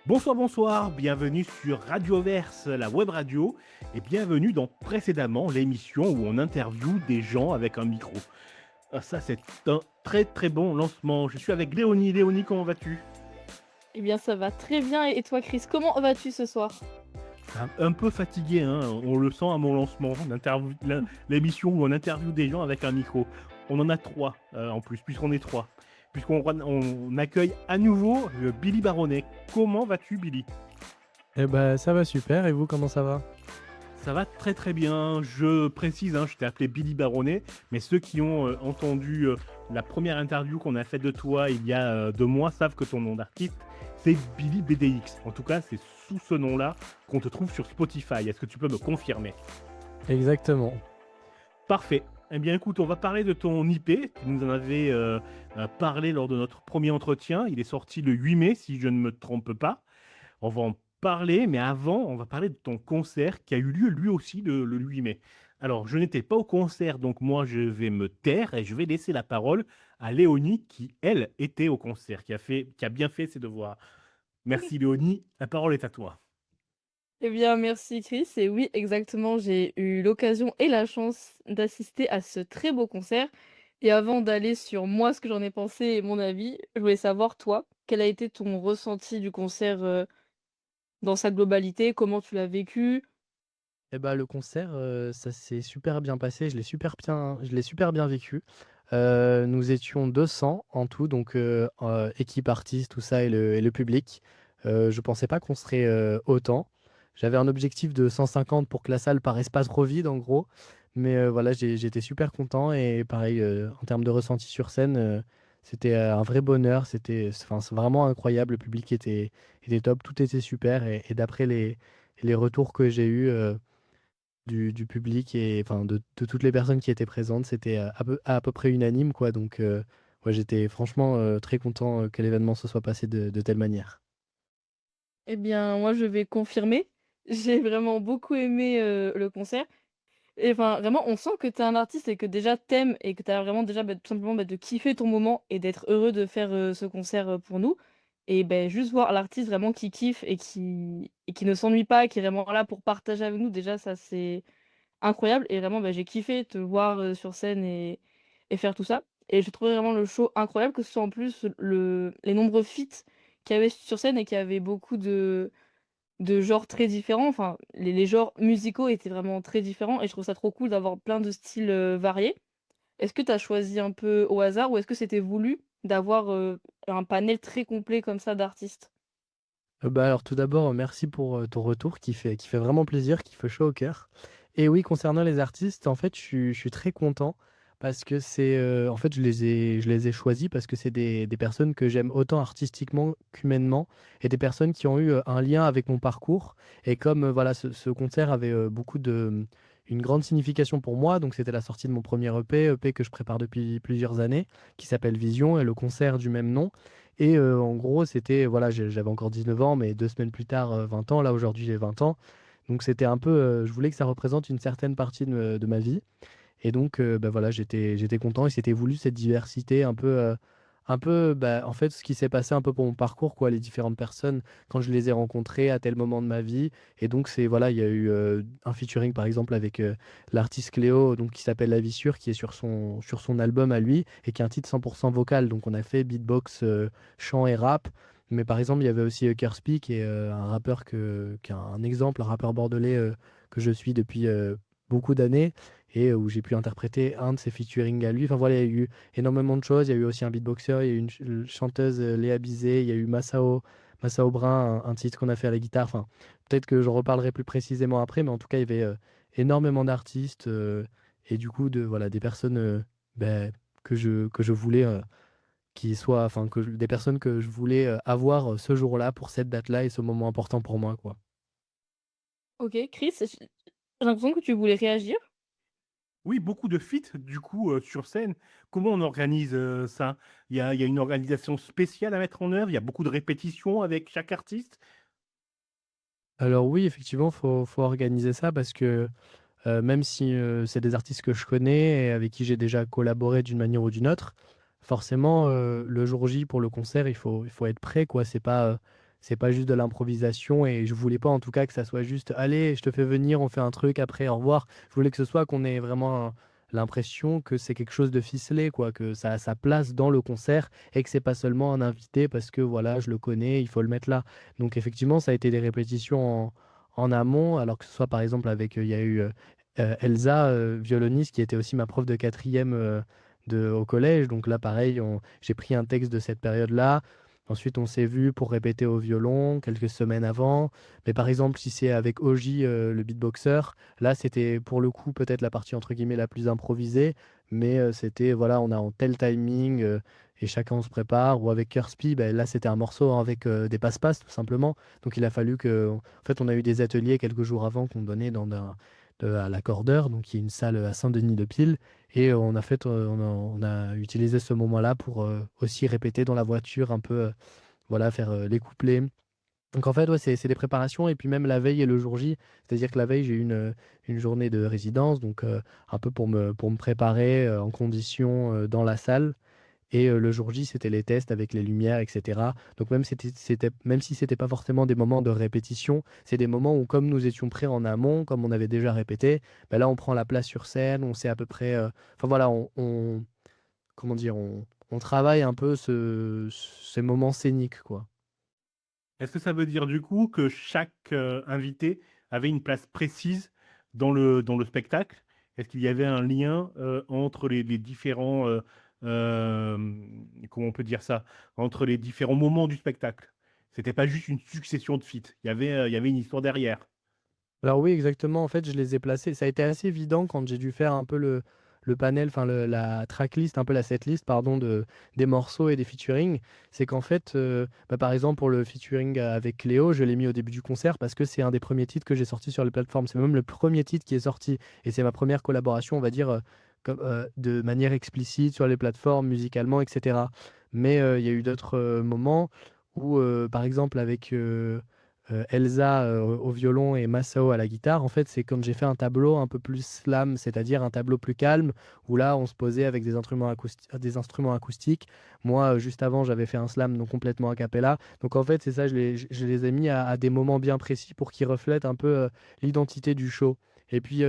Bonsoir, bonsoir, bienvenue sur Radioverse, la web radio, et bienvenue dans Précédemment, l'émission où on interviewe des gens avec un micro. Ah, ça, c'est un très très bon lancement. Je suis avec Léonie. Léonie, comment vas-tu? Eh bien, ça va très bien et toi, Chris, comment vas-tu ce soir? Un peu fatigué, hein, on le sent à mon lancement, l'émission où on interviewe des gens avec un micro. On en a trois en plus, puisqu'on est trois. On accueille à nouveau Billy Baronet. Comment vas-tu, Billy? Eh ben, ça va super, et vous, comment ça va? Ça va très très bien. Je précise, je t'ai appelé Billy Baronet, mais ceux qui ont entendu la première interview qu'on a faite de toi il y a 2 mois savent que ton nom d'artiste, c'est Billy BDX. En tout cas, c'est sous ce nom-là qu'on te trouve sur Spotify. Est-ce que tu peux me confirmer? Exactement. Parfait. Eh bien écoute, on va parler de ton IP. Tu nous en avais parlé lors de notre premier entretien. Il est sorti le 8 mai, si je ne me trompe pas. On va en parler, mais avant, on va parler de ton concert qui a eu lieu lui aussi le 8 mai. Alors, je n'étais pas au concert, donc moi, je vais me taire et je vais laisser la parole à Léonie qui, elle, était au concert, qui a bien fait ses devoirs. Merci Léonie, la parole est à toi. Eh bien, merci Chris. Et oui, exactement, j'ai eu l'occasion et la chance d'assister à ce très beau concert. Et avant d'aller sur moi, ce que j'en ai pensé et mon avis, je voulais savoir, toi, quel a été ton ressenti du concert dans sa globalité? Comment tu l'as vécu? Eh ben, le concert, ça s'est super bien passé, je l'ai super bien vécu. Nous étions 200 en tout, donc équipe artiste, tout ça, et le public. Je pensais pas qu'on serait autant. J'avais un objectif de 150 pour que la salle paraisse pas trop vide, en gros. Mais voilà, j'étais super content, et pareil, en termes de ressenti sur scène, c'était un vrai bonheur. Enfin, c'est vraiment incroyable. Le public était top, tout était super. Et d'après les retours que j'ai eus du public, et enfin de toutes les personnes qui étaient présentes, c'était à peu près unanime, quoi. Donc, ouais, j'étais franchement très content que l'événement se soit passé de telle manière. Eh bien, moi, je vais confirmer. J'ai vraiment beaucoup aimé le concert. Et enfin, vraiment, on sent que tu es un artiste et que déjà t'aimes et que tu as vraiment déjà, tout simplement, de kiffer ton moment et d'être heureux de faire, ce concert, pour nous et ben juste voir l'artiste vraiment qui kiffe et qui ne s'ennuie pas, qui est vraiment là pour partager avec nous, déjà ça, c'est incroyable et vraiment, j'ai kiffé te voir, sur scène et faire tout ça et j'ai trouvé vraiment le show incroyable, que ce soit en plus les nombreux feats qu'il y avait sur scène et qu'il y avait beaucoup de genres très différents, enfin, les genres musicaux étaient vraiment très différents et je trouve ça trop cool d'avoir plein de styles, variés. Est-ce que tu as choisi un peu au hasard ou est-ce que c'était voulu d'avoir, un panel très complet comme ça d'artistes? Bah, alors tout d'abord, merci pour ton retour qui fait vraiment plaisir, qui fait chaud au cœur. Et oui, concernant les artistes, en fait, je suis très content parce que en fait, je les ai choisis parce que c'est des personnes que j'aime autant artistiquement qu'humainement, et des personnes qui ont eu un lien avec mon parcours. Et comme voilà, ce concert avait une grande signification pour moi, donc c'était la sortie de mon premier EP que je prépare depuis plusieurs années, qui s'appelle Vision, et le concert du même nom. Et en gros, c'était voilà, j'avais encore 19 ans, mais 2 semaines plus tard, 20 ans. Là, aujourd'hui, j'ai 20 ans. Donc c'était un peu, je voulais que ça représente une certaine partie de ma vie. Et donc bah, voilà, j'étais content, et c'était voulu, cette diversité un peu, bah, en fait, ce qui s'est passé un peu pour mon parcours, quoi, les différentes personnes, quand je les ai rencontrées à tel moment de ma vie. Et donc c'est voilà, il y a eu un featuring, par exemple, avec l'artiste Cléo, donc qui s'appelle La Vissure, qui est sur son album à lui, et qui est un titre 100% vocal. Donc on a fait beatbox, chant et rap. Mais par exemple, il y avait aussi Kerspi, qui est un rappeur qui est un exemple, un rappeur bordelais que je suis depuis beaucoup d'années, et où j'ai pu interpréter un de ses featuring à lui. Enfin voilà, il y a eu énormément de choses. Il y a eu aussi un beatboxer, il y a eu une chanteuse, Léa Bizet, il y a eu Massao Brun, un titre qu'on a fait à la guitare. Enfin, peut-être que j'en reparlerai plus précisément après, mais en tout cas, il y avait énormément d'artistes, et du coup, voilà, des personnes ben, que je voulais enfin, des personnes que je voulais avoir ce jour-là, pour cette date-là, et ce moment important pour moi, quoi. OK, Chris, j'ai l'impression que tu voulais réagir? Oui, beaucoup de feats, du coup, sur scène. Comment on organise ça? Il y a une organisation spéciale à mettre en œuvre? Il y a beaucoup de répétitions avec chaque artiste? Alors oui, effectivement, faut organiser ça parce que même si, c'est des artistes que je connais et avec qui j'ai déjà collaboré d'une manière ou d'une autre, forcément, le jour J pour le concert, il faut être prêt, quoi. c'est pas juste de l'improvisation et je voulais pas en tout cas que ça soit juste: «Allez, je te fais venir, on fait un truc, après au revoir». Je voulais que ce soit qu'on ait vraiment l'impression que c'est quelque chose de ficelé quoi, que ça a sa place dans le concert et que c'est pas seulement un invité parce que voilà, je le connais, il faut le mettre là. Donc effectivement, ça a été des répétitions en amont, alors que ce soit par exemple avec, il y a eu, Elsa, violoniste qui était aussi ma prof de quatrième au collège. Donc là pareil, j'ai pris un texte de cette période-là. Ensuite, on s'est vu pour répéter au violon quelques semaines avant. Mais par exemple, si c'est avec Oji, le beatboxer, là, c'était pour le coup peut-être la partie entre guillemets «la plus improvisée», mais c'était voilà, on a en tel timing, et chacun on se prépare. Ou avec Kurspi, beh, là, c'était un morceau avec, des passe-passe tout simplement. Donc il a fallu en fait, on a eu des ateliers quelques jours avant qu'on donnait à l'Accordeur, donc qui est une salle, à Saint-Denis-de-Pile. Et on a utilisé ce moment-là pour, aussi répéter dans la voiture un peu, voilà, faire, les couplets. Donc en fait, ouais, c'est des préparations et puis même la veille et le jour J. C'est-à-dire que la veille, j'ai eu une journée de résidence, donc un peu pour me préparer, en condition, dans la salle. Et le jour J, c'était les tests avec les lumières et cetera. Donc même si c'était pas forcément des moments de répétition, c'est des moments où comme nous étions prêts en amont, comme on avait déjà répété, bah, là, on prend la place sur scène, on sait à peu près, enfin voilà, on comment dire? On travaille un peu ces moments scéniques, quoi. Est-ce que ça veut dire du coup que chaque invité avait une place précise dans le spectacle? Est-ce qu'il y avait un lien entre les différents, comment on peut dire ça? Entre les différents moments du spectacle? C'était pas juste une succession de feats. Il y avait une histoire derrière. Alors oui, exactement. En fait, je les ai placés. Ça a été assez évident quand j'ai dû faire un peu le panel, enfin la tracklist, un peu la setlist, pardon, des morceaux et des featuring. C'est qu'en fait, bah, par exemple, pour le featuring avec Cléo, je l'ai mis au début du concert parce que c'est un des premiers titres que j'ai sorti sur les plateformes. C'est même le premier titre qui est sorti et c'est ma première collaboration, on va dire, de manière explicite sur les plateformes, musicalement, etc. Mais il y a eu d'autres moments où, par exemple, avec Elsa au violon et Masao à la guitare. En fait, c'est quand j'ai fait un tableau un peu plus slam, c'est-à-dire un tableau plus calme, où là, on se posait avec des instruments acoustiques. Moi, juste avant, j'avais fait un slam donc complètement a cappella. Donc en fait, c'est ça, je les ai mis à des moments bien précis pour qu'ils reflètent un peu l'identité du show. Et puis,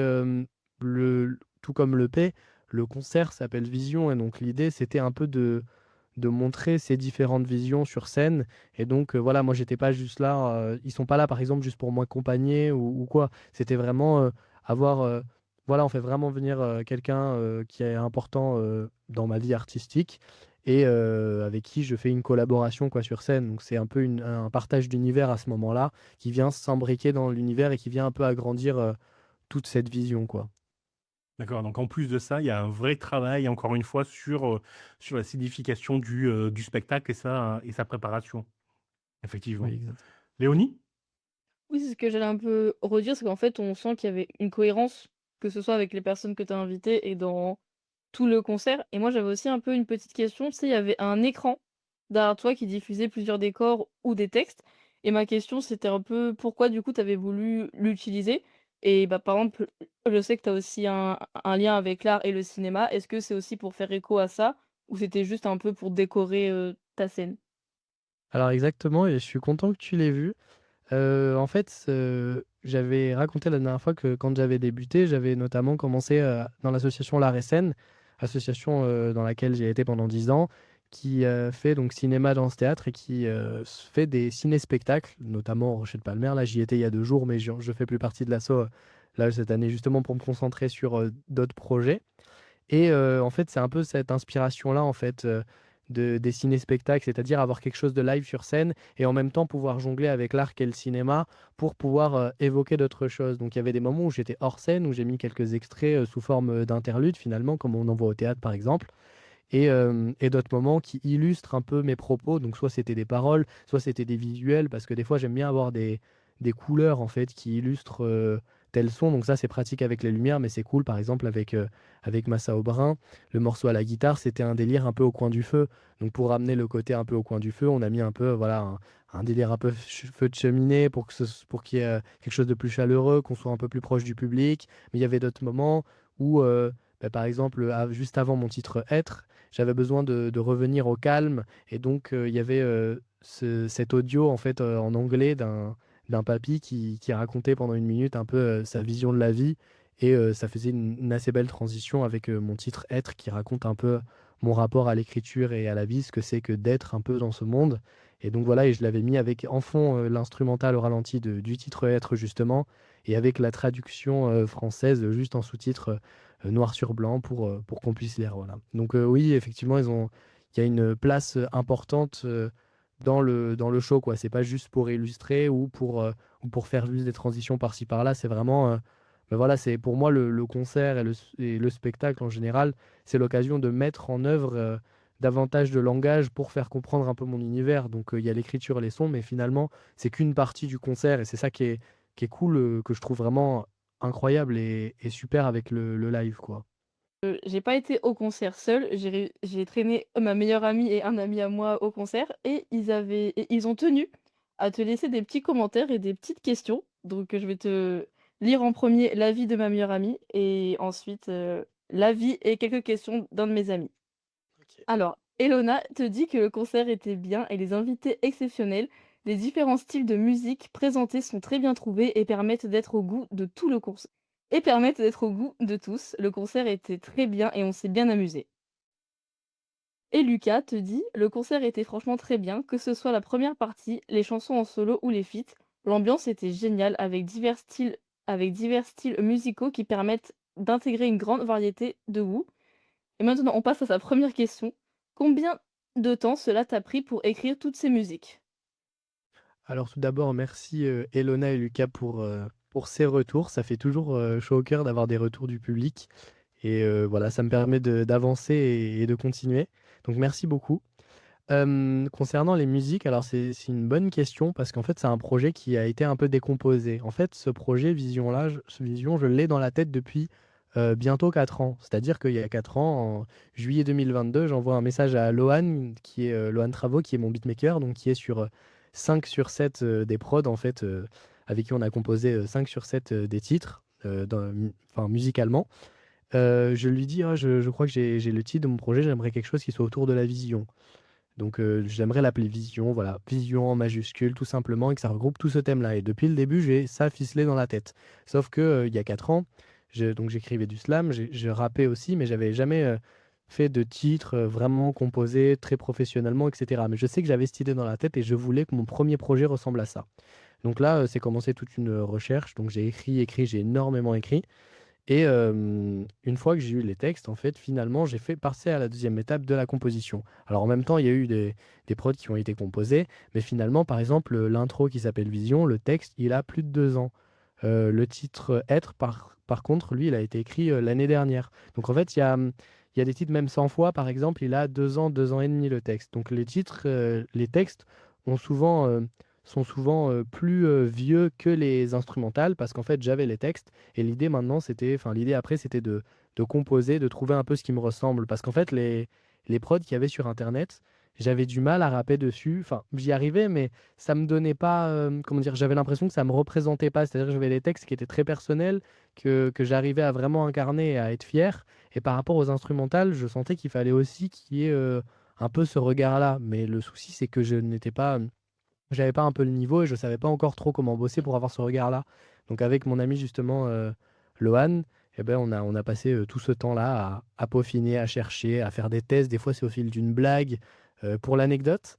tout comme l'EP, le concert s'appelle Vision, et donc l'idée, c'était un peu de montrer ces différentes visions sur scène. Et donc, voilà, moi, j'étais pas juste là, ils sont pas là, par exemple, juste pour m'accompagner ou quoi. C'était vraiment, avoir, voilà, on fait vraiment venir, quelqu'un, qui est important, dans ma vie artistique et avec qui je fais une collaboration, quoi, sur scène. Donc c'est un peu un partage d'univers à ce moment-là, qui vient s'imbriquer dans l'univers et qui vient un peu agrandir, toute cette vision, quoi. D'accord, donc en plus de ça, il y a un vrai travail, encore une fois, sur la signification du spectacle et sa préparation, Oui, effectivement. exact. Léonie? Oui, c'est ce que j'allais un peu redire, c'est qu'en fait, on sent qu'il y avait une cohérence, que ce soit avec les personnes que tu as invitées et dans tout le concert. Et moi, j'avais aussi un peu une petite question, tu sais, il y avait un écran derrière toi qui diffusait plusieurs décors ou des textes. Et ma question, c'était un peu pourquoi du coup tu avais voulu l'utiliser? Et bah, par exemple, je sais que tu as aussi un lien avec l'art et le cinéma. Est-ce que c'est aussi pour faire écho à ça ou c'était juste un peu pour décorer ta scène? Alors exactement, et je suis content que tu l'aies vu. En fait, j'avais raconté la dernière fois que quand j'avais débuté, j'avais notamment commencé, dans l'association L'Art et Scène, association, dans laquelle j'ai été pendant 10 ans, qui, fait donc cinéma, danse, théâtre et qui, fait des ciné-spectacles, notamment au Rocher de Palmer. Là, j'y étais il y a 2 jours, mais je fais plus partie de l'asso, là, cette année, justement pour me concentrer sur, d'autres projets. Et en fait, c'est un peu cette inspiration-là, en fait, de des ciné-spectacles, c'est-à-dire avoir quelque chose de live sur scène et en même temps pouvoir jongler avec l'art qu'est le cinéma pour pouvoir, évoquer d'autres choses. Donc il y avait des moments où j'étais hors scène, où j'ai mis quelques extraits, sous forme, d'interludes finalement, comme on en voit au théâtre par exemple. Et d'autres moments qui illustrent un peu mes propos. Donc soit c'était des paroles, soit c'était des visuels, parce que des fois j'aime bien avoir des couleurs en fait qui illustrent, tel son. Donc ça c'est pratique avec les lumières, mais c'est cool par exemple avec Massa Aubrin. Le morceau à la guitare, c'était un délire un peu au coin du feu. Donc pour ramener le côté un peu au coin du feu, on a mis un peu voilà un délire un peu feu de cheminée pour qu'il y ait quelque chose de plus chaleureux, qu'on soit un peu plus proche du public. Mais il y avait d'autres moments où, bah, par exemple, juste avant mon titre Être, j'avais besoin de revenir au calme et donc il y avait, cet audio en fait en anglais d'un papy qui racontait pendant 1 minute un peu sa vision de la vie. Et ça faisait une assez belle transition avec mon titre Être qui raconte un peu mon rapport à l'écriture et à la vie, ce que c'est que d'être un peu dans ce monde. Et donc voilà, et je l'avais mis avec en fond l'instrumental au ralenti du titre Être justement, et avec la traduction française juste en sous-titre noir sur blanc pour qu'on puisse lire. Voilà. Donc oui, effectivement, il y a une place importante dans le show, quoi. C'est pas juste pour illustrer ou pour faire juste des transitions par-ci par-là. C'est vraiment, ben voilà, c'est pour moi le concert et le spectacle en général, c'est l'occasion de mettre en œuvre davantage de langage pour faire comprendre un peu mon univers. Donc il y a l'écriture et les sons, mais finalement, c'est qu'une partie du concert et c'est ça qui est cool, que je trouve vraiment incroyable et super avec le live, quoi. J'ai pas été au concert seule, j'ai traîné ma meilleure amie et un ami à moi au concert et ils ont tenu à te laisser des petits commentaires et des petites questions. Donc, je vais te lire en premier l'avis de ma meilleure amie et ensuite, l'avis et quelques questions d'un de mes amis. OK. Alors, Elona te dit que le concert était bien et les invités exceptionnels. Les différents styles de musique présentés sont très bien trouvés et permettent d'être au goût de tout le concert. Et permettent d'être au goût de tous. Le concert était très bien et on s'est bien amusé. Et Lucas te dit le concert était franchement très bien, que ce soit la première partie, les chansons en solo ou les feats. L'ambiance était géniale avec divers styles musicaux qui permettent d'intégrer une grande variété de goûts. Et maintenant, on passe à sa première question. Combien de temps cela t'a pris pour écrire toutes ces musiques? Alors tout d'abord, merci, Elona et Lucas pour ces retours. Ça fait toujours, chaud au cœur d'avoir des retours du public et voilà, ça me permet d'avancer et de continuer. Donc merci beaucoup. Concernant les musiques, alors c'est une bonne question parce qu'en fait, c'est un projet qui a été un peu décomposé. En fait, ce projet Vision, je l'ai dans la tête depuis, bientôt 4 ans. C'est-à-dire qu'il y a 4 ans, en juillet 2022, j'envoie un message à Lohan qui est, Lohan Travaux, qui est mon beatmaker, donc qui est sur, 5 sur 7, des prods en fait, avec qui on a composé, 5 sur 7, des titres, enfin musicalement. Je lui dis: «Ah je crois que j'ai le titre de mon projet, j'aimerais quelque chose qui soit autour de la vision». Donc j'aimerais l'appeler Vision, voilà, Vision en majuscule tout simplement et que ça regroupe tout ce thème-là et depuis le début, j'ai ça ficelé dans la tête. Sauf que, il y a 4 ans, donc j'écrivais du slam, je rappais aussi, mais j'avais jamais, fait de titre, vraiment composé très professionnellement et cetera. Mais je sais que j'avais cette idée dans la tête et je voulais que mon premier projet ressemble à ça. Donc là, c'est commencé toute une, recherche, donc j'ai écrit, j'ai énormément écrit et une fois que j'ai eu les textes, en fait, finalement, j'ai fait passer à la deuxième étape de la composition. Alors, en même temps, il y a eu des prods qui ont été composés, mais finalement, par exemple, l'intro qui s'appelle Vision, le texte, il a plus de 2 ans. Le titre, Être, par contre, lui, il a été écrit, l'année dernière. Donc en fait, il y a des titres même 100 fois, par exemple, il a 2 ans, 2 ans et demi le texte. Donc les textes ont souvent, sont souvent, plus, vieux que les instrumentales parce qu'en fait, j'avais les textes et l'idée après, c'était de composer, de trouver un peu ce qui me ressemble. Parce qu'en fait, les prods qu'il y avait sur internet, j'avais du mal à rapper dessus. Enfin, j'y arrivais, mais ça me donnait pas, comment dire? J'avais l'impression que ça me représentait pas. C'est-à-dire que j'avais des textes qui étaient très personnels, que j'arrivais à vraiment incarner et à être fier. Et par rapport aux instrumentales, je sentais qu'il fallait aussi qu'il y ait, un peu ce regard-là. Mais le souci, c'est que j'avais pas un peu le niveau et je savais pas encore trop comment bosser pour avoir ce regard-là. Donc avec mon ami justement, Lohan, eh ben, on a passé, tout ce temps-là à peaufiner, à chercher, à faire des tests. Des fois, c'est au fil d'une blague. Pour l'anecdote,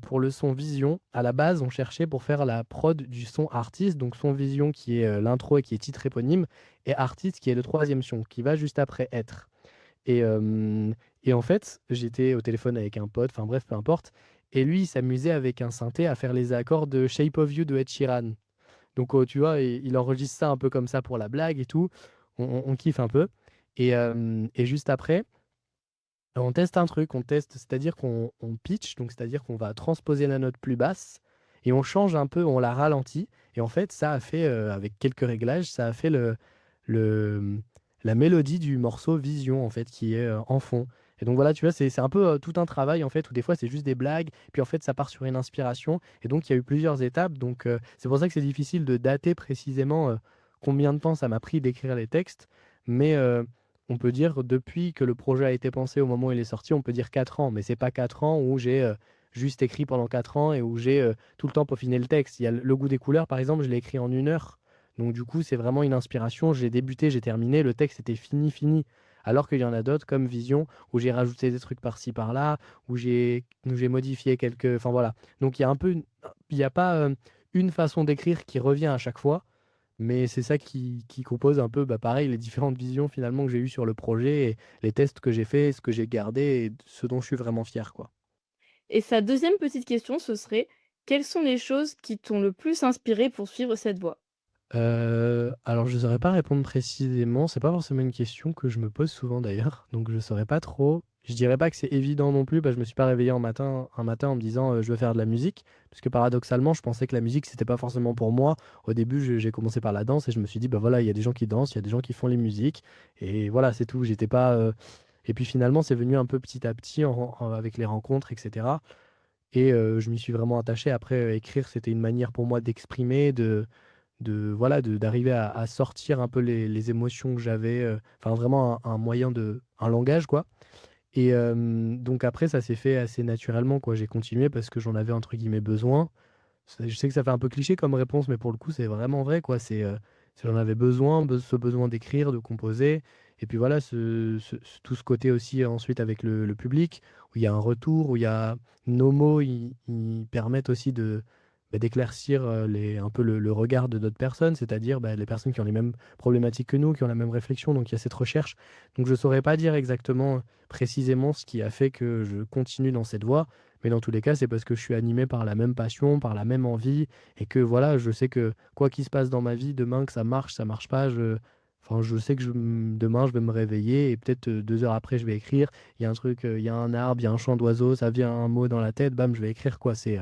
pour le son Vision, à la base, on cherchait pour faire la prod du son artiste, donc son Vision qui est, l'intro et qui est titre éponyme et artiste qui est le troisième son, qui va juste après Être. Et, et en fait, j'étais au téléphone avec un pote, enfin bref, peu importe. Et lui, il s'amusait avec un synthé à faire les accords de Shape of You de Ed Sheeran. Donc, tu vois, il enregistre ça un peu comme ça pour la blague et tout. On kiffe un peu. Et juste après, on teste un truc. C'est-à-dire qu'on pitch, donc c'est-à-dire qu'on va transposer la note plus basse et on change un peu, on la ralentit. Et en fait, ça a fait, avec quelques réglages, ça a fait le, la mélodie du morceau Vision, en fait, qui est en fond. Et donc voilà, tu vois, c'est un peu tout un travail, en fait, où des fois c'est juste des blagues, puis en fait ça part sur une inspiration. Et donc il y a eu plusieurs étapes. Donc c'est pour ça que c'est difficile de dater précisément combien de temps ça m'a pris d'écrire les textes. Mais on peut dire, depuis que le projet a été pensé au moment où il est sorti, on peut dire 4 ans. Mais c'est pas 4 ans où j'ai juste écrit pendant 4 ans et où j'ai tout le temps peaufiné le texte. Il y a Le goût des couleurs, par exemple, je l'ai écrit en 1 heure. Donc du coup, c'est vraiment une inspiration. J'ai débuté, j'ai terminé, le texte était fini. Alors qu'il y en a d'autres comme Vision, où j'ai rajouté des trucs par-ci par-là, où j'ai modifié quelques. Enfin voilà. Donc il n'y a pas une façon d'écrire qui revient à chaque fois, mais c'est ça qui compose un peu, bah, pareil, les différentes visions finalement que j'ai eues sur le projet et les tests que j'ai faits, ce que j'ai gardé et ce dont je suis vraiment fier, quoi. Et sa deuxième petite question, ce serait: quelles sont les choses qui t'ont le plus inspiré pour suivre cette voie? Alors je saurais pas répondre précisément, c'est pas forcément une question que je me pose souvent d'ailleurs, donc je saurais pas trop. Je dirais pas que c'est évident non plus, je me suis pas réveillé un matin en me disant, «Je veux faire de la musique», parce que paradoxalement, je pensais que la musique, c'était pas forcément pour moi. Au début, j'ai commencé par la danse et je me suis dit: «Bah, voilà, il y a des gens qui dansent, il y a des gens qui font les musiques» et voilà, c'est tout. J'étais pas. Et puis finalement, c'est venu un peu petit à petit avec les rencontres et cetera et je m'y suis vraiment attaché. Après, écrire, c'était une manière pour moi d'exprimer, voilà, d'arriver à sortir un peu les émotions que j'avais, enfin vraiment un moyen un langage quoi et donc après ça s'est fait assez naturellement quoi. J'ai continué parce que j'en avais entre guillemets «besoin». Je sais que ça fait un peu cliché comme réponse, mais pour le coup c'est vraiment vrai quoi. J'en avais besoin, ce besoin d'écrire, de composer et puis voilà tout ce côté aussi ensuite avec le public, où il y a un retour, où il y a nos mots, ils permettent aussi d'éclaircir, un peu le regard de d'autres personnes, c'est-à-dire, les personnes qui ont les mêmes problématiques que nous, qui ont la même réflexion, donc il y a cette recherche. Donc je saurais pas dire exactement, précisément ce qui a fait que je continue dans cette voie, mais dans tous les cas, c'est parce que je suis animé par la même passion, par la même envie et que voilà, je sais que quoi qu'il se passe dans ma vie, demain, que ça marche pas, je sais que demain, je vais me réveiller et peut-être, 2 heures après, je vais écrire. Il y a un truc, il y a un arbre, il y a un chant d'oiseau, ça vient un mot dans la tête, bam, je vais écrire quoi. C'est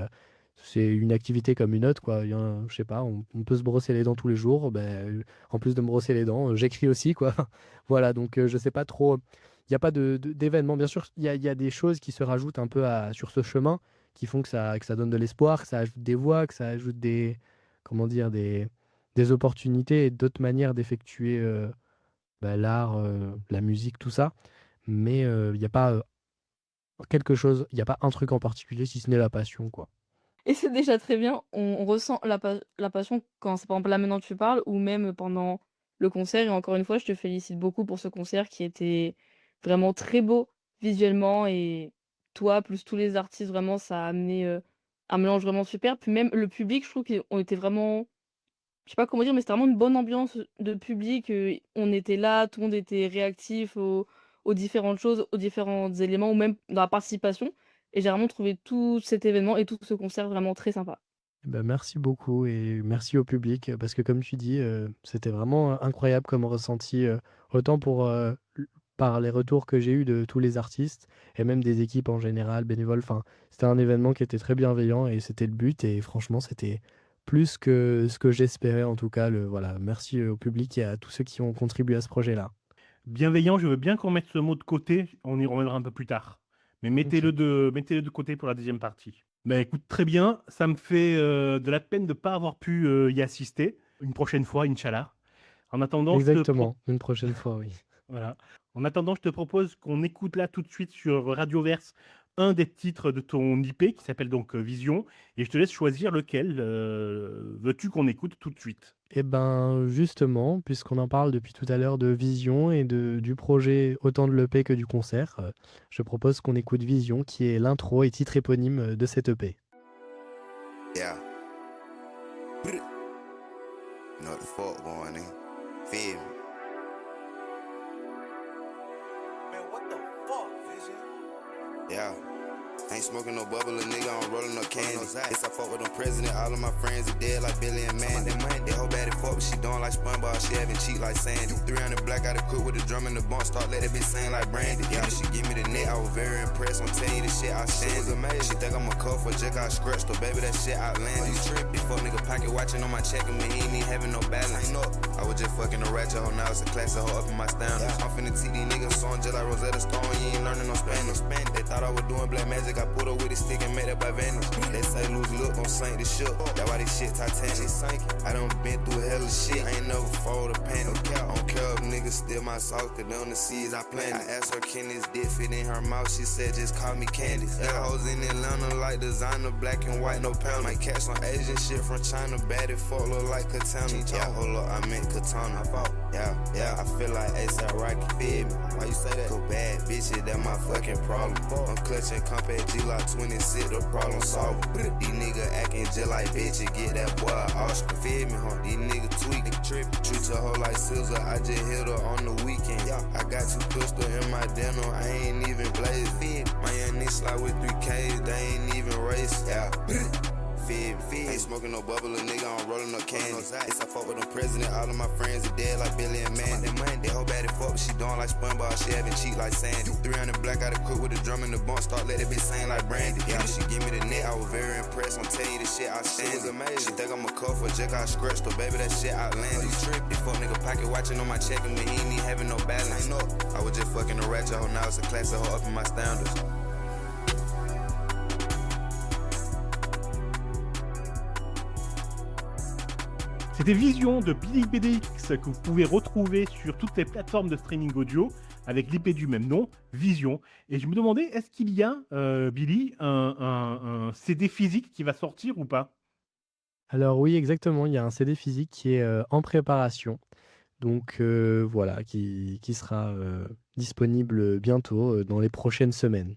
une activité comme une autre quoi. Je sais pas, on peut se brosser les dents tous les jours, en plus de me brosser les dents, j'écris aussi quoi. Voilà donc je sais pas trop, il y a pas d'événements. Bien sûr, il y a des choses qui se rajoutent un peu sur ce chemin, qui font que ça donne de l'espoir, que ça ajoute des voix, que ça ajoute comment dire? Des opportunités et d'autres manières d'effectuer, l'art, la musique, tout ça. Mais il y a pas, il y a pas un truc en particulier si ce n'est la passion quoi. Et c'est déjà très bien, on ressent la passion quand c'est par exemple là maintenant tu parles ou même pendant le concert et encore une fois, je te félicite beaucoup pour ce concert qui était vraiment très beau visuellement et toi plus tous les artistes vraiment ça a amené, un mélange vraiment super. Puis même le public, je trouve qu'on était vraiment je sais pas comment dire, mais c'était vraiment une bonne ambiance, de public, on était là, tout le monde était réactif aux différentes choses, aux différents éléments ou même dans la participation et j'ai vraiment trouvé tout cet événement et tout ce concert vraiment très sympa. Merci beaucoup et merci au public, parce que comme tu dis, c'était vraiment incroyable comme ressenti, autant par les retours que j'ai eus de tous les artistes et même des équipes en général, bénévoles. Enfin, c'était un événement qui était très bienveillant et c'était le but et franchement, c'était plus que ce que j'espérais en tout cas. Voilà, merci au public et à tous ceux qui ont contribué à ce projet-là. Bienveillant, je veux bien qu'on mette ce mot de côté, on y reviendra un peu plus tard. Mais OK. mettez-le de côté pour la deuxième partie. Écoute, très bien, ça me fait de la peine de ne pas avoir pu y assister. Une prochaine fois, Inch'Allah. En attendant, Exactement, une prochaine fois, oui. voilà. En attendant, je te propose qu'on écoute là tout de suite sur Radioverse un des titres de ton IP qui s'appelle donc Vision. Et je te laisse choisir lequel veux-tu qu'on écoute tout de suite. Et justement, puisqu'on en parle depuis tout à l'heure de Vision et du projet autant de l'EP que du concert, je propose qu'on écoute Vision, qui est l'intro et titre éponyme de cette EP. Yeah. You know what the fuck going on, feel me? Man, what the fuck, Vision? Yeah. Ain't smoking no bubble, a nigga, I'm rolling no candy. Yes, I fuck with them president, all of my friends are dead like Billy and Mandy. They whole bad fuck, but she doing like SpongeBob, she having cheat like Sandy. 300 black out of cook with the drum in the bump, start let it be sing like Brandy. Yeah, she give me the net, I was very impressed, I'm telling you this shit outstanding. She think I'm a cuff for Jack, I scratched her, baby, that shit outlandish. This fuck nigga pocket watching on my check, and he ain't even having no balance. I was just fucking a ratchet hoe, now it's a class of hoe up in my standards. I'm finna teach these niggas song just like Rosetta Stone, you ain't learning no Spanish. They thought I was doing black magic, just got pulled up with a stick and made that by Vanish. They say lose look, gon' sink the ship. That's why this shit Titanic. I done been through hell of shit, I ain't never fold a panic. I don't care if niggas steal my sauce, cause they on the seeds I planted. I asked her, can this dick fit in her mouth? She said, just call me Candice. Got hoes in Atlanta like designer, black and white, no pound. Might catch some Asian shit from China, bad it fuck look like Katana. Yeah, hold up, I meant Katana. Yeah, I feel like ASAP Rocky, feel me? Why you say that? Go bad bitches, that my fucking problem. I'm clutching Compact G-Lock 26, the problem solved. These niggas acting just like bitches, get that boy Oscar, feel me, huh? These niggas tweaking, tripping. Treat a hoe like Scissor, I just hit her on the weekend. I got 2 pistols in my denim, I ain't even blaze. My young niggas slide with 3Ks, they ain't even race. Yeah. Ain't smoking no bubble, a nigga, I'm rolling no candy. Yes, I fuck with them president, all of my friends are dead like Billy and Mandy. They whole bad as fuck, but she doing like SpongeBob, she having cheek like Sandy. 300 black out of cook with the drum in the bump, start let it be sing like Brandy. Yeah, she give me the net, I was very impressed, I'm telling you the shit outstanding. She think I'm a cuff or Jack, I scratched her, baby, that shit outlandish. This fuck nigga pocket watching on my check, and he ain't even having no balance. I was just fucking a ratchet hoe, now it's a class of hoe up in my standards. C'était Vision de Billy BDX que vous pouvez retrouver sur toutes les plateformes de streaming audio avec l'IP du même nom, Vision. Et je me demandais, est-ce qu'il y a, Billy, un CD physique qui va sortir ou pas? Alors oui, exactement, il y a un CD physique qui est en préparation. Donc voilà, qui sera disponible bientôt, dans les prochaines semaines.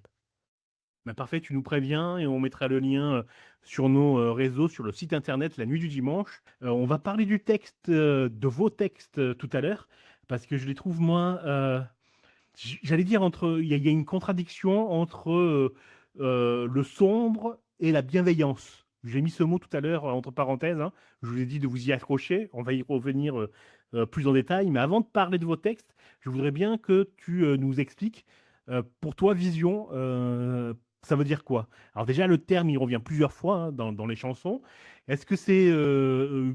Bah, parfait, tu nous préviens et on mettra le lien sur nos réseaux, sur le site internet La Nuit du Dimanche. On va parler du texte, de vos textes tout à l'heure, parce que je les trouve moi, j'allais dire il y a une contradiction entre le sombre et la bienveillance. J'ai mis ce mot tout à l'heure entre parenthèses, hein. Je vous ai dit de vous y accrocher, on va y revenir plus en détail, mais avant de parler de vos textes, je voudrais bien que tu nous expliques, pour toi, Vision, ça veut dire quoi? Alors déjà, le terme, il revient plusieurs fois, hein, dans les chansons. Est-ce que c'est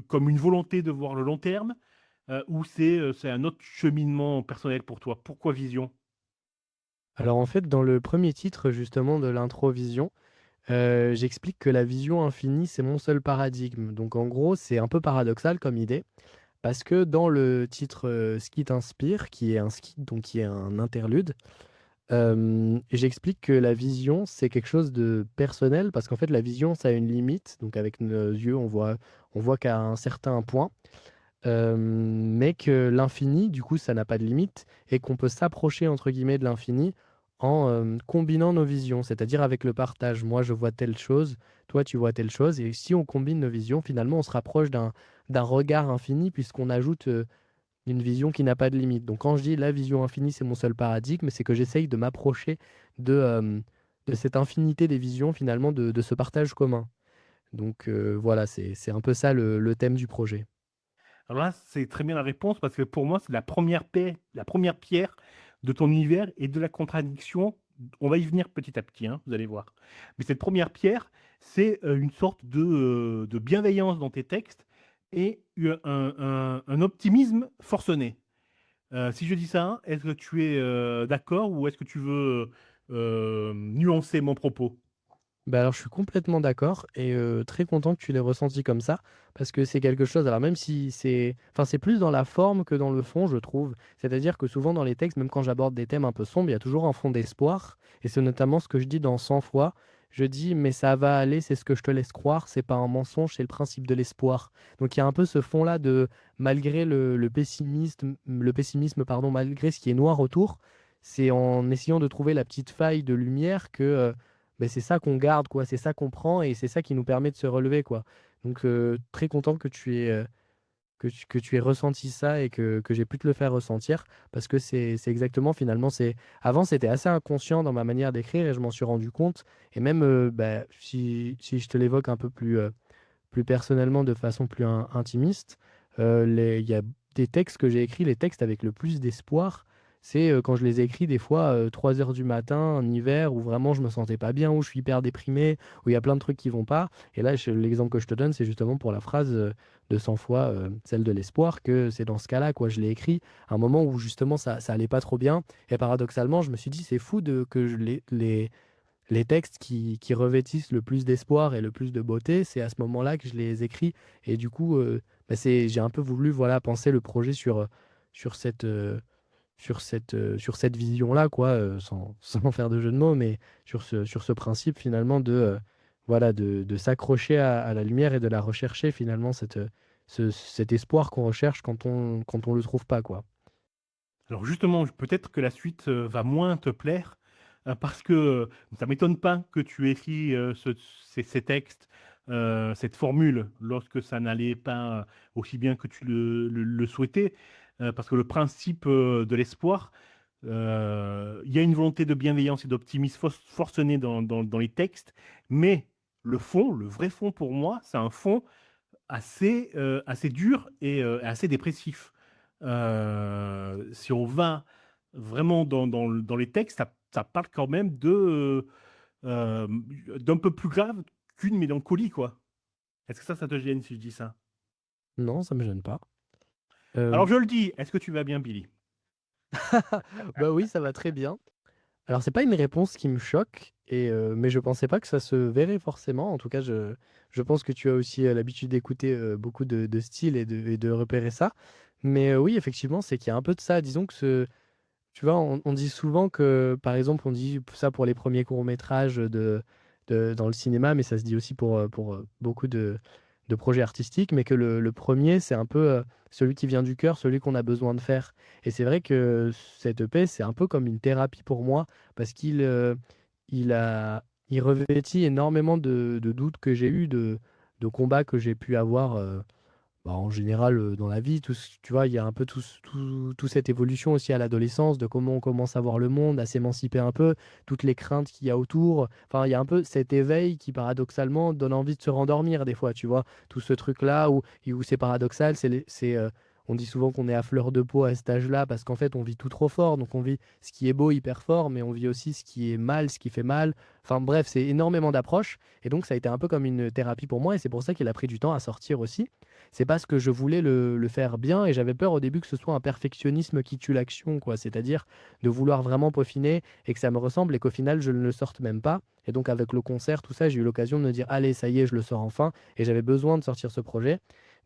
comme une volonté de voir le long terme, ou c'est un autre cheminement personnel pour toi? Pourquoi Vision? Alors en fait, dans le premier titre justement de l'intro Vision, j'explique que la vision infinie, c'est mon seul paradigme. Donc en gros, c'est un peu paradoxal comme idée, parce que dans le titre Ce qui t'inspire, qui est un skit, donc qui est un interlude, j'explique que la vision, c'est quelque chose de personnel, parce qu'en fait, la vision, ça a une limite. Donc avec nos yeux, on voit qu'à un certain point, mais que l'infini, du coup, ça n'a pas de limite, et qu'on peut s'approcher, entre guillemets, de l'infini en combinant nos visions, c'est-à-dire avec le partage. Moi, je vois telle chose, toi, tu vois telle chose, et si on combine nos visions, finalement, on se rapproche d'un regard infini, puisqu'on ajoute une vision qui n'a pas de limite. Donc quand je dis la vision infinie, c'est mon seul paradigme, c'est que j'essaye de m'approcher de cette infinité des visions, finalement, de ce partage commun. Donc voilà, c'est un peu ça le thème du projet. Alors là, c'est très bien la réponse, parce que pour moi, c'est la première pierre de ton univers et de la contradiction. On va y venir petit à petit, hein, vous allez voir. Mais cette première pierre, c'est une sorte de bienveillance dans tes textes et un optimisme forcené. Si je dis ça, est-ce que tu es d'accord, ou est-ce que tu veux nuancer mon propos? Bah alors je suis complètement d'accord et très content que tu l'aies ressenti comme ça, parce que c'est quelque chose, alors même si c'est plus dans la forme que dans le fond, je trouve. C'est-à-dire que souvent dans les textes, même quand j'aborde des thèmes un peu sombres, il y a toujours un fond d'espoir, et c'est notamment ce que je dis dans 100 fois. Je dis: «Mais ça va aller, c'est ce que je te laisse croire, c'est pas un mensonge, c'est le principe de l'espoir». Donc il y a un peu ce fond-là de, malgré le pessimisme, pardon, malgré ce qui est noir autour, c'est en essayant de trouver la petite faille de lumière que, beh, c'est ça qu'on garde, quoi, c'est ça qu'on prend, et c'est ça qui nous permet de se relever, quoi. Donc très content que tu aies ressenti ça, et que j'ai pu te le faire ressentir, parce que c'est exactement, finalement, avant, c'était assez inconscient dans ma manière d'écrire, et je m'en suis rendu compte, et même, bah, si je te l'évoque un peu plus personnellement, de façon plus intimiste, il y a des textes que j'ai écrits, les textes avec le plus d'espoir, c'est quand je les ai écrits des fois 3 heures du matin, en hiver, où vraiment je me sentais pas bien, où je suis hyper déprimé, où il y a plein de trucs qui vont pas. Et là, l'exemple que je te donne, c'est justement pour la phrase de 100 fois, celle de l'espoir, que c'est dans ce cas-là, quoi. Je l'ai écrit à un moment où justement ça allait pas trop bien. Et paradoxalement, je me suis dit, c'est fou que les textes qui revêtissent le plus d'espoir et le plus de beauté, c'est à ce moment-là que je les écris. Et du coup, bah, j'ai un peu voulu voilà, penser le projet sur cette, sur cette vision-là, quoi, sans faire de jeu de mots, mais sur ce principe finalement voilà, de s'accrocher à la lumière et de la rechercher finalement, cet espoir qu'on recherche quand on le trouve pas, quoi. Alors justement, peut-être que la suite va moins te plaire, parce que ça m'étonne pas que tu écris ces textes, cette formule, lorsque ça n'allait pas aussi bien que tu le souhaitais, parce que le principe de l'espoir, il y a une volonté de bienveillance et d'optimisme forcenée dans les textes, mais le fond, le vrai fond pour moi, c'est un fond assez dur et assez dépressif. Si on va vraiment dans les textes, ça parle quand même euh, d'un peu plus grave qu'une mélancolie, quoi. Est-ce que ça te gêne si je dis ça? Non, ça me gêne pas. Alors Hem, je le dis, est-ce que tu vas bien, Billy? Bah, oui, ça va très bien. Alors c'est pas une réponse qui me choque mais je pensais pas que ça se verrait forcément. En tout cas, je pense que tu as aussi, l'habitude d'écouter, beaucoup de styles et de repérer ça. Mais, oui, effectivement, c'est qu'il y a un peu de ça. Disons que tu vois, on dit souvent que, par exemple, on dit ça pour les premiers courts-métrages dans le cinéma, mais ça se dit aussi pour, beaucoup de projets artistiques, mais que le 1er, c'est un peu, celui qui vient du cœur, celui qu'on a besoin de faire. Et c'est vrai que cette EP, c'est un peu comme une thérapie pour moi parce il revêtit énormément de doutes que j'ai eus, de combats que j'ai pu avoir, bah, en général, dans la vie, tu vois, il y a un peu tout cette évolution aussi à l'adolescence, de comment on commence à voir le monde, à s'émanciper un peu, toutes les craintes qu'il y a autour. Enfin, il y a un peu cet éveil qui, paradoxalement, donne envie de se rendormir des fois, tu vois? Tout ce truc-là où c'est paradoxal, on dit souvent qu'on est à fleur de peau à cet âge-là parce qu'en fait, on vit tout trop fort. Donc on vit ce qui est beau hyper fort, mais on vit aussi ce qui est mal, ce qui fait mal. Enfin bref, c'est énormément d'approches et donc ça a été un peu comme une thérapie pour moi et c'est pour ça qu'il a pris du temps à sortir aussi. C'est parce que je voulais le faire bien et j'avais peur au début que ce soit un perfectionnisme qui tue l'action, quoi. C'est-à-dire de vouloir vraiment peaufiner et que ça me ressemble et qu'au final, je ne le sorte même pas. Et donc, avec le concert, tout ça, j'ai eu l'occasion de me dire, allez, ça y est, je le sors enfin. Et j'avais besoin de sortir ce projet.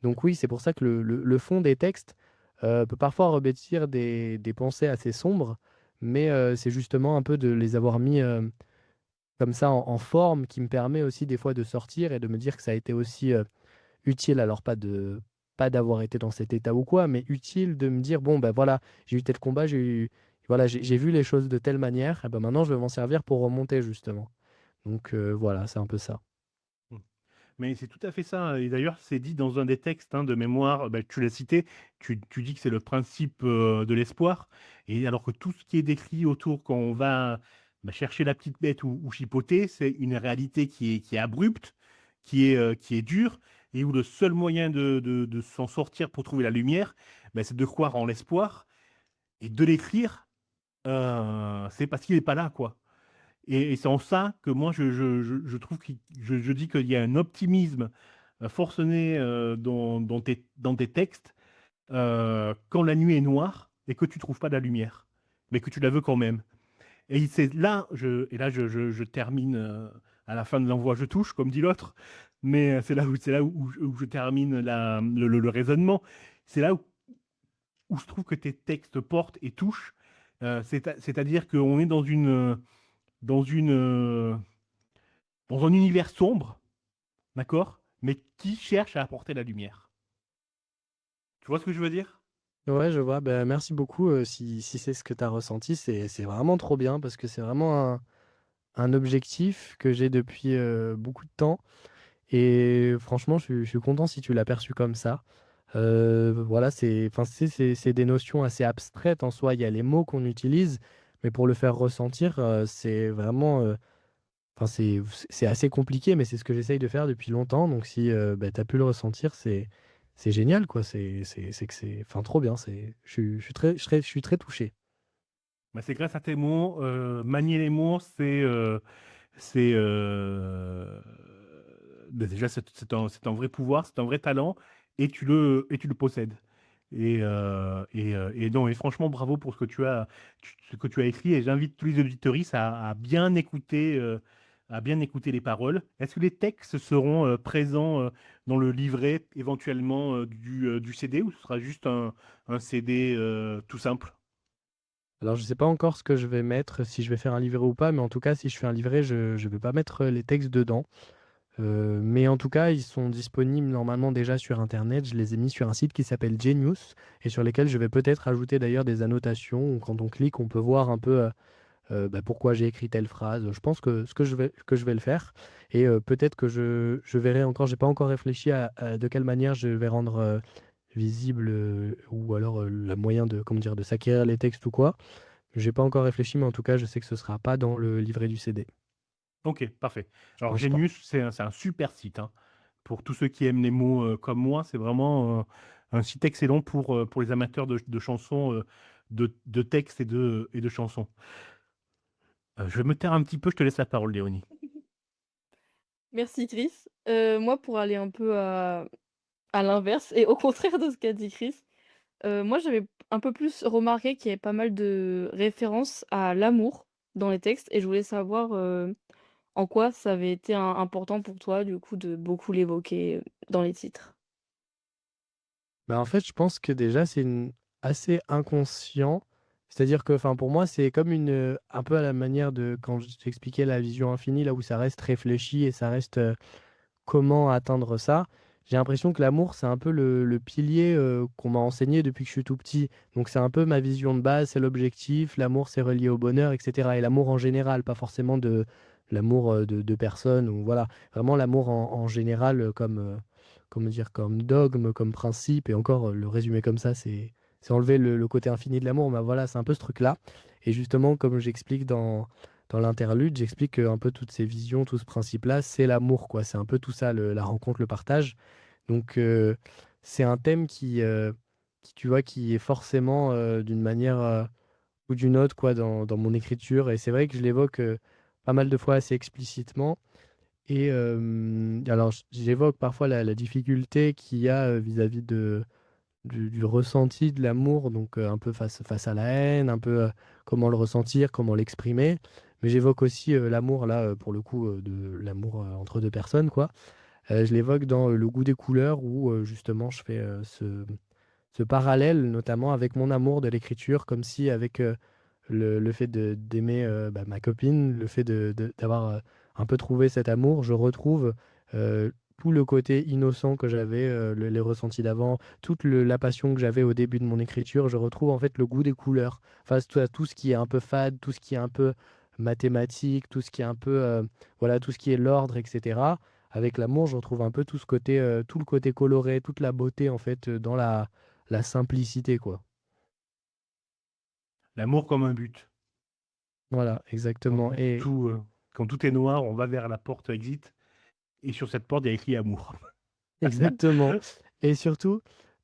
Donc oui, c'est pour ça que le fond des textes peut parfois revêtir des pensées assez sombres, mais c'est justement un peu de les avoir mis comme ça en forme qui me permet aussi des fois de sortir et de me dire que ça a été aussi utile, alors pas d'avoir été dans cet état ou quoi, mais utile de me dire: «Bon, ben voilà, j'ai eu tel combat, voilà, j'ai vu les choses de telle manière et ben maintenant je vais m'en servir pour remonter justement». Donc voilà, c'est un peu ça. Mm. Mais c'est tout à fait ça. Et d'ailleurs, c'est dit dans un des textes de mémoire, bah, tu l'as cité, tu dis que c'est le principe de l'espoir. Et alors que tout ce qui est décrit autour, quand on va chercher la petite bête ou chipoter, c'est une réalité qui est abrupte, qui est dure, et où le seul moyen de s'en sortir pour trouver la lumière, c'est de croire en l'espoir et de l'écrire. C'est parce qu'il n'est pas là, quoi. Et c'est en ça que moi, je trouve que je dis qu'il y a un optimisme forcené dans tes textes quand la nuit est noire et que tu trouves pas de la lumière, mais que tu la veux quand même. Et c'est là, je termine à la fin de l'envoi, je touche, comme dit l'autre, mais c'est là où je termine le raisonnement. C'est là où je trouve que tes textes portent et touchent. C'est-à-dire qu'on est dans une, euh, dans un univers sombre, d'accord, mais qui cherche à apporter la lumière. Tu vois ce que je veux dire? Ouais, je vois, bah, merci beaucoup, si c'est ce que tu as ressenti, c'est vraiment trop bien parce que c'est vraiment un objectif que j'ai depuis, beaucoup de temps et franchement, je suis content si tu l'as perçu comme ça. Voilà, enfin, c'est des notions assez abstraites en soi. Il y a les mots qu'on utilise, mais pour le faire ressentir, c'est vraiment, enfin, c'est assez compliqué, mais c'est ce que j'essaye de faire depuis longtemps. Donc si, bah, tu as pu le ressentir, c'est génial, quoi. C'est que c'est enfin, trop bien. Je suis très touché. C'est grâce à tes mots. Manier les mots, c'est déjà c'est un vrai pouvoir, c'est un vrai talent, et tu le possèdes. Et non, et franchement, bravo pour ce que tu as écrit. Et j'invite tous les auditeurs à bien écouter les paroles. Est-ce que les textes seront présents dans le livret éventuellement du CD, ou ce sera juste un CD tout simple? Alors, je sais pas encore ce que je vais mettre, si je vais faire un livret ou pas, mais en tout cas, si je fais un livret, je vais pas mettre les textes dedans. Mais en tout cas, ils sont disponibles normalement déjà sur internet. Je les ai mis sur un site qui s'appelle Genius et sur lesquels je vais peut-être ajouter d'ailleurs des annotations où quand on clique, on peut voir un peu, bah, pourquoi j'ai écrit telle phrase. Je pense que je vais le faire et peut-être que je verrai encore, j'ai pas encore réfléchi à de quelle manière je vais rendre, visible, ou alors, le moyen de, comment dire, de s'acquérir les textes ou quoi. J'ai pas encore réfléchi, mais en tout cas, je sais que ce sera pas dans le livret du CD. Ok, parfait. Je Alors, pense pas. Genius, c'est un super site, hein. Pour tous ceux qui aiment les mots comme moi, c'est vraiment un site excellent pour les amateurs de chansons, de textes et de chansons. Je vais me taire un petit peu, je te laisse la parole, Léonie. Merci Chris. Moi pour aller un peu à l'inverse et au contraire de ce qu'a dit Chris, moi j'avais un peu plus remarqué qu'il y avait pas mal de références à l'amour dans les textes et je voulais savoir, en quoi ça avait été important pour toi du coup de beaucoup l'évoquer, dans les titres? Bah, en fait, je pense que déjà, assez inconscient. C'est-à-dire que, enfin, pour moi, c'est comme un peu à la manière de quand je t'expliquais la vision infinie, là où ça reste réfléchi et ça reste, comment atteindre ça. J'ai l'impression que l'amour, c'est un peu le pilier, qu'on m'a enseigné depuis que je suis tout petit. Donc c'est un peu ma vision de base, c'est l'objectif. L'amour, c'est relié au bonheur et cetera et l'amour en général, pas forcément de l'amour, de personnes ou voilà. Vraiment l'amour en général, comme, comment dire? Comme dogme, comme principe et encore, le résumer comme ça, c'est enlever le côté infini de l'amour. Mais voilà, c'est un peu ce truc-là et justement, comme j'explique dans l'interlude, j'explique que un peu toutes ces visions, tout ce principe-là, c'est l'amour, quoi. C'est un peu tout ça, la rencontre, le partage. Donc, c'est un thème qui, tu vois, qui est forcément d'une manière ou d'une autre, quoi, dans mon écriture. Et c'est vrai que je l'évoque pas mal de fois assez explicitement. Et alors, j'évoque parfois la difficulté qu'il y a vis-à-vis du ressenti de l'amour, donc un peu face à la haine, un peu comment le ressentir, comment l'exprimer. Mais j'évoque aussi l'amour, là, pour le coup, de l'amour entre deux personnes, quoi. Je l'évoque dans Le goût des couleurs, où justement je fais ce parallèle, notamment avec mon amour de l'écriture, comme si avec le fait d'aimer bah, ma copine, le fait d'avoir un peu trouvé cet amour, je retrouve tout le côté innocent que j'avais, les ressentis d'avant, toute la passion que j'avais au début de mon écriture, je retrouve en fait le goût des couleurs, face à tout ce qui est un peu fade, tout ce qui est un peu mathématique, tout ce qui est un peu, voilà, tout ce qui est l'ordre, etc. Avec l'amour, je retrouve un peu tout ce côté, tout le côté coloré, toute la beauté en fait, dans la simplicité, quoi. L'amour comme un but. Voilà, Quand exactement et tout, euh, quand tout est noir, on va vers la porte exit, et sur cette porte, il y a écrit amour. exactement et surtout,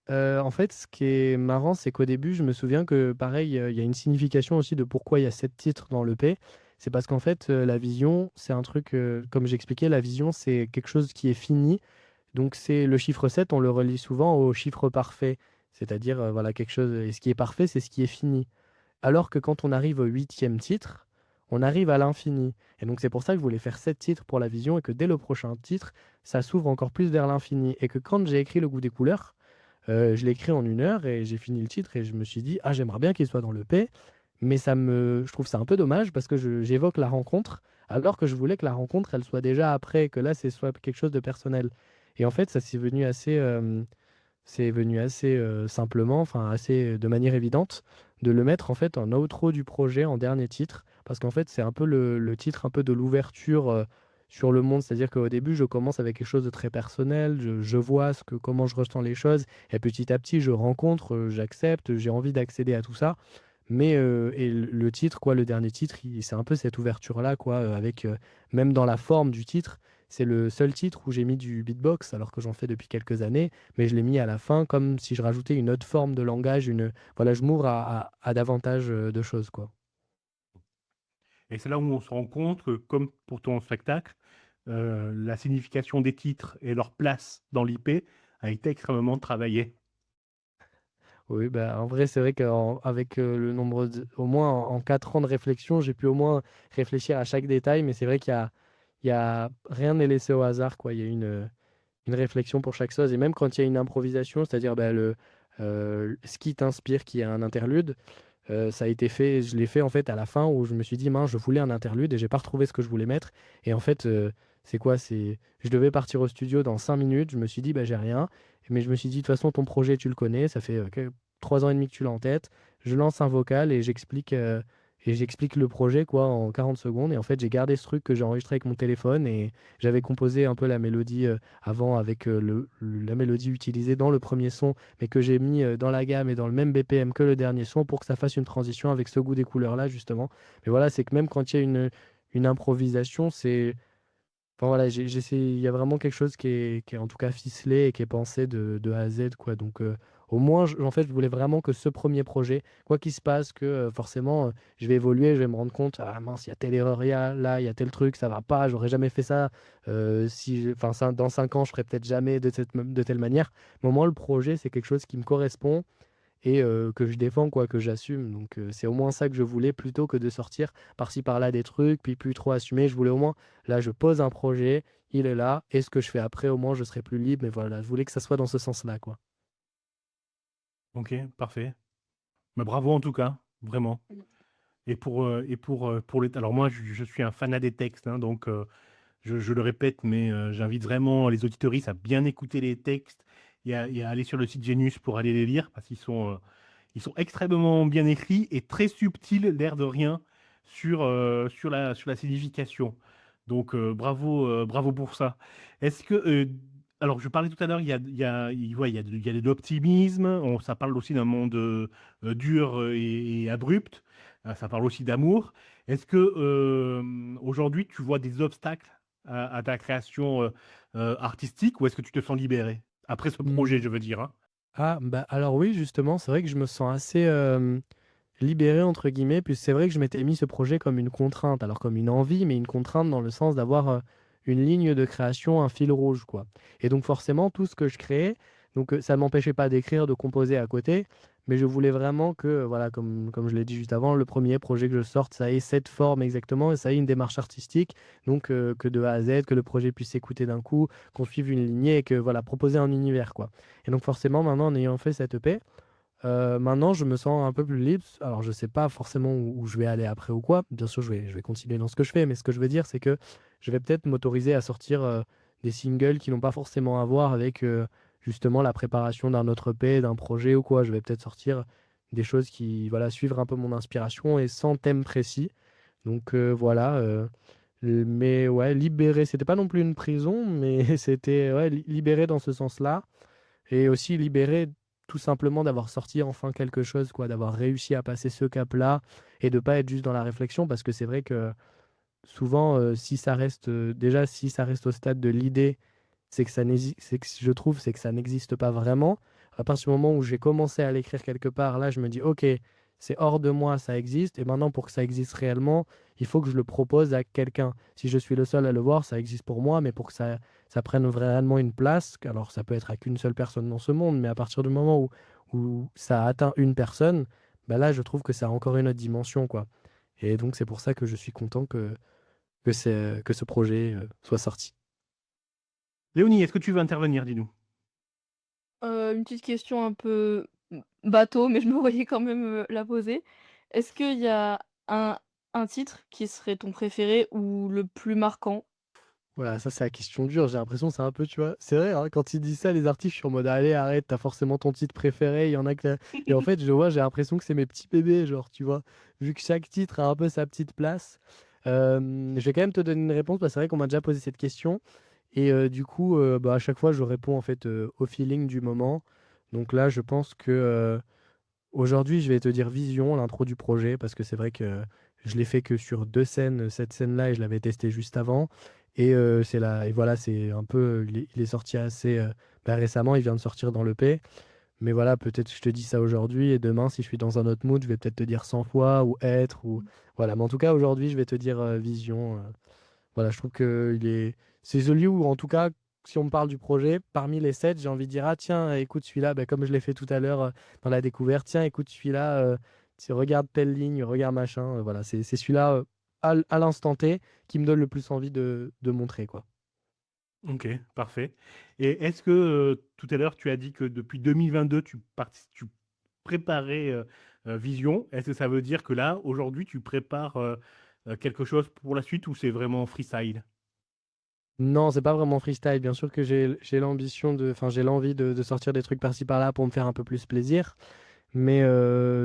en fait, ce qui est marrant, c'est qu'au début, je me souviens que pareil, il y a une signification aussi de pourquoi il y a 7 titres dans l'EP. C'est parce qu'en fait, la vision, c'est un truc, comme j'expliquais, la vision, c'est quelque chose qui est fini. Donc c'est le chiffre 7, on le relie souvent au chiffre parfait. C'est-à-dire, voilà, quelque chose et ce qui est parfait, c'est ce qui est fini. Alors que quand on arrive au 8e titre, on arrive à l'infini. Et donc c'est pour ça que je voulais faire 7 titres pour la vision et que dès le prochain titre, ça s'ouvre encore plus vers l'infini. Et que quand j'ai écrit Le goût des couleurs, je l'ai écrit en 1 heure et j'ai fini le titre et je me suis dit: «Ah j'aimerais bien qu'il soit dans l'EP», mais je trouve ça un peu dommage parce que j'évoque la rencontre, alors que je voulais que la rencontre, elle soit déjà après, que là, c'est soit quelque chose de personnel. Et en fait, ça c'est venu assez, simplement, enfin assez de manière évidente, de le mettre en fait en outro du projet, en dernier titre. Parce qu'en fait, c'est un peu le titre un peu de l'ouverture, sur le monde. C'est-à-dire qu'au début, je commence avec quelque chose de très personnel, je vois comment je ressens les choses et petit à petit, je rencontre, j'accepte, j'ai envie d'accéder à tout ça. Mais, et le titre quoi, le dernier titre, il c'est un peu cette ouverture-là quoi, avec, même dans la forme du titre, c'est le seul titre où j'ai mis du beatbox alors que j'en fais depuis quelques années, mais je l'ai mis à la fin comme si je rajoutais une autre forme de langage, voilà, je m'ouvre à davantage, de choses, quoi. Et c'est là où on se rend compte que, comme pour ton spectacle, la signification des titres et leur place dans l'IP a été extrêmement travaillée. Oui, bah, en vrai, c'est vrai qu'avec le nombre au moins en 4 ans de réflexion, j'ai pu au moins réfléchir à chaque détail, mais c'est vrai qu'il y a rien n'est laissé au hasard, quoi. Il y a une réflexion pour chaque chose et même quand il y a une improvisation, c'est-à-dire, bah, ce qui t'inspire, qui est un interlude, ça a été fait je l'ai fait, en fait, à la fin où je me suis dit: «Mince, je voulais un interlude et j'ai pas retrouvé ce que je voulais mettre» et en fait, c'est quoi? Je devais partir au studio dans 5 minutes, je me suis dit: «Bah, j'ai rien», mais je me suis dit: «De toute façon, ton projet, tu le connais, ça fait, que 3 ans et demi que tu l'as en tête». Je lance un vocal et j'explique le projet, quoi, en 40 secondes et en fait, j'ai gardé ce truc que j'ai enregistré avec mon téléphone et j'avais composé un peu la mélodie, avant avec, la mélodie utilisée dans le premier son mais que j'ai mis, dans la gamme et dans le même BPM que le dernier son pour que ça fasse une transition avec ce goût des couleurs-là, justement. Mais voilà, c'est que même quand il y a une improvisation, enfin voilà, il y a vraiment quelque chose qui est en tout cas ficelé et qui est pensé de A à Z, quoi. Donc, au moins, en fait, je voulais vraiment que ce premier projet, quoi qu'il se passe, que forcément, je vais évoluer, je vais me rendre compte, ah mince, il y a telle erreur, là, il y a tel truc, ça va pas, j'aurais jamais fait ça. Enfin, dans 5 ans, je ferai peut-être jamais de telle manière. Mais au moins, le projet, c'est quelque chose qui me correspond et que je défends quoi, que j'assume. Donc c'est au moins ça que je voulais plutôt que de sortir par-ci par-là des trucs, puis plus trop assumer. Je voulais au moins, là, je pose un projet, il est là et ce que je fais après, au moins, je serai plus libre. Mais voilà, je voulais que ça soit dans ce sens-là, quoi. OK, parfait. Bah, bravo en tout cas, vraiment. Pour les alors moi, je suis un fanat des textes, hein, donc je le répète, mais j'invite vraiment les auditeuristes à bien écouter les textes et à aller sur le site Genius pour aller les lire parce ils sont extrêmement bien écrits et très subtils, l'air de rien, sur la signification. Donc bravo pour ça. Est-ce que, alors je parlais tout à l'heure, ouais, il y a de l'optimisme, ça parle aussi d'un monde dur et abrupt, ça parle aussi d'amour. Est-ce que aujourd'hui tu vois des obstacles à ta création artistique ou est-ce que tu te sens libéré? Après ce projet, Mmh. je veux dire, hein. Ah, bah alors oui, justement, c'est vrai que je me sens assez libéré, entre guillemets, puis c'est vrai que je m'étais mis ce projet comme une contrainte, alors comme une envie, mais une contrainte dans le sens d'avoir une ligne de création, un fil rouge, quoi. Et donc forcément, tout ce que je créais, donc ça ne m'empêchait pas d'écrire, de composer à côté, mais je voulais vraiment que, voilà, comme je l'ai dit juste avant, le premier projet que je sorte, ça ait cette forme exactement, et ça ait une démarche artistique, donc que de A à Z, que le projet puisse s'écouter d'un coup, qu'on suive une lignée, et que, voilà, proposer un univers, quoi. Et donc forcément, maintenant, en ayant fait cette EP, maintenant, je me sens un peu plus libre. Alors, je sais pas forcément où je vais aller après ou quoi. Bien sûr, je vais continuer dans ce que je fais, mais ce que je veux dire, c'est que je vais peut-être m'autoriser à sortir, des singles qui n'ont pas forcément à voir avec, justement la préparation d'un autre EP, d'un projet ou quoi. Je vais peut-être sortir des choses qui, voilà, suivre un peu mon inspiration et sans thème précis. Donc, voilà, mais ouais, libéré, c'était pas non plus une prison, mais c'était, ouais, libéré dans ce sens-là. Et aussi libéré tout simplement d'avoir sorti enfin quelque chose, quoi, d'avoir réussi à passer ce cap-là et de pas être juste dans la réflexion parce que c'est vrai que souvent, si ça reste, déjà si ça reste au stade de l'idée, c'est que je trouve, c'est que ça n'existe pas vraiment. À partir du moment où j'ai commencé à l'écrire quelque part, là, je me dis: «OK, c'est hors de moi, ça existe et maintenant pour que ça existe réellement, il faut que je le propose à quelqu'un». Si je suis le seul à le voir, ça existe pour moi, mais pour que ça prenne réellement une place, alors ça peut être à qu'une seule personne dans ce monde, mais à partir du moment où ça atteint une personne, bah, là, je trouve que ça a encore une autre dimension, quoi. Et donc c'est pour ça que je suis content que ce projet, soit sorti. Léonie, est-ce que tu veux intervenir? Dis-nous. Une petite question un peu bateau, mais je me voyais quand même, la poser. Est-ce qu'il y a un titre qui serait ton préféré ou le plus marquant? Voilà, ça c'est la question dure, j'ai l'impression c'est un peu, tu vois? C'est vrai, hein, quand ils disent ça les artistes, je suis en mode: «Allez arrête, t'as forcément ton titre préféré». Il y en a que et en fait, je vois, j'ai l'impression que c'est mes petits bébés, genre, tu vois? Vu que chaque titre a un peu sa petite place. Je vais quand même te donner une réponse, parce que c'est vrai qu'on m'a déjà posé cette question et du coup, bah, à chaque fois je réponds en fait, au feeling du moment. Donc là, je pense que, aujourd'hui, je vais te dire Vision, l'intro du projet, parce que c'est vrai que je l'ai fait que sur 2 scènes, cette scène-là et je l'avais testée juste avant et c'est là et voilà, c'est un peu, il est sorti assez, bah, récemment, il vient de sortir dans l'EP. Mais voilà, peut-être je te dis ça aujourd'hui et demain, si je suis dans un autre mood, je vais peut-être te dire 100 fois ou Être ou voilà. Mais en tout cas, aujourd'hui, je vais te dire, Vision, voilà, je trouve que c'est celui où en tout cas si on me parle du projet, parmi les 7, j'ai envie de dire: «Ah tiens, écoute celui-là», comme je l'ai fait tout à l'heure, dans la découverte: «Tiens, écoute celui-là, regarde telle ligne, regarde machin», voilà, c'est celui-là, à l'instant T, qui me donne le plus envie de montrer, quoi. OK, parfait. Et est-ce que, tout à l'heure, tu as dit que depuis 2022, tu préparais, Vision. Est-ce que ça veut dire que là, aujourd'hui, tu prépares, quelque chose pour la suite ou c'est vraiment freestyle? Non, c'est pas vraiment freestyle. Bien sûr que j'ai l'ambition j'ai l'envie de sortir des trucs par-ci par-là pour me faire un peu plus plaisir. Mais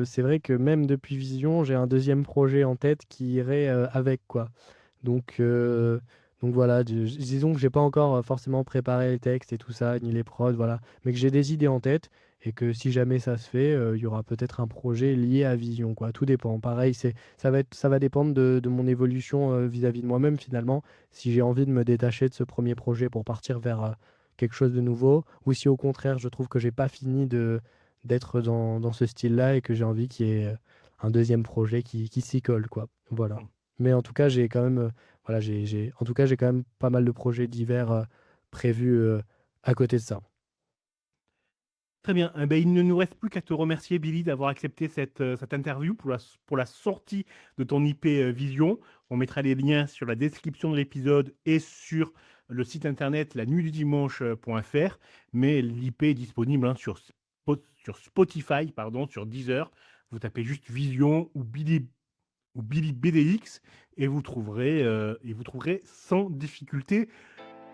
c'est vrai que même depuis Vision, j'ai un deuxième projet en tête qui irait, avec, quoi. Donc heu, donc voilà, disons que j'ai pas encore, forcément préparé les textes et tout ça, ni les prods, voilà. Mais que j'ai des idées en tête et que si jamais ça se fait, il y aura peut-être un projet lié à Vision, quoi. Tout dépend. Pareil, ça va dépendre de mon évolution, vis-à-vis de moi-même, finalement. Si j'ai envie de me détacher de ce premier projet pour partir vers, quelque chose de nouveau, ou si au contraire, je trouve que j'ai pas fini d'être dans ce style-là et que j'ai envie qu'il y ait, un deuxième projet qui s'y colle, quoi. Voilà. Mmh. Mais en tout cas, j'ai quand même, voilà, en tout cas, j'ai quand même pas mal de projets divers, prévus, à côté de ça. Très bien. Eh beh, il ne nous reste plus qu'à te remercier, Billy, d'avoir accepté cette interview pour la sortie de ton IP, Vision. On mettra les liens sur la description de l'épisode et sur le site internet lanuitdudimanche.fr. Mais l'IP est disponible, hein, sur Spotify, pardon, sur Deezer. Vous tapez juste Vision ou Billy BDX et vous trouverez sans difficulté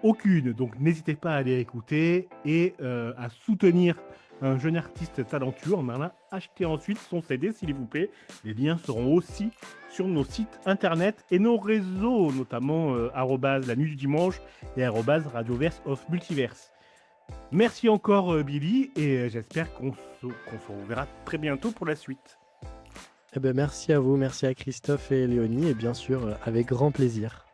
aucune. Donc n'hésitez pas à aller écouter et à soutenir un jeune artiste talentueux en allant acheter ensuite son CD, s'il vous plaît. Les liens seront aussi sur nos sites internet et nos réseaux, notamment la nuit du dimanche et Radioverse of Multiverse. Merci encore Billy et j'espère qu'on se reverra très bientôt pour la suite. Eh ben, merci à vous, merci à Christophe et Léonie et bien sûr, avec grand plaisir.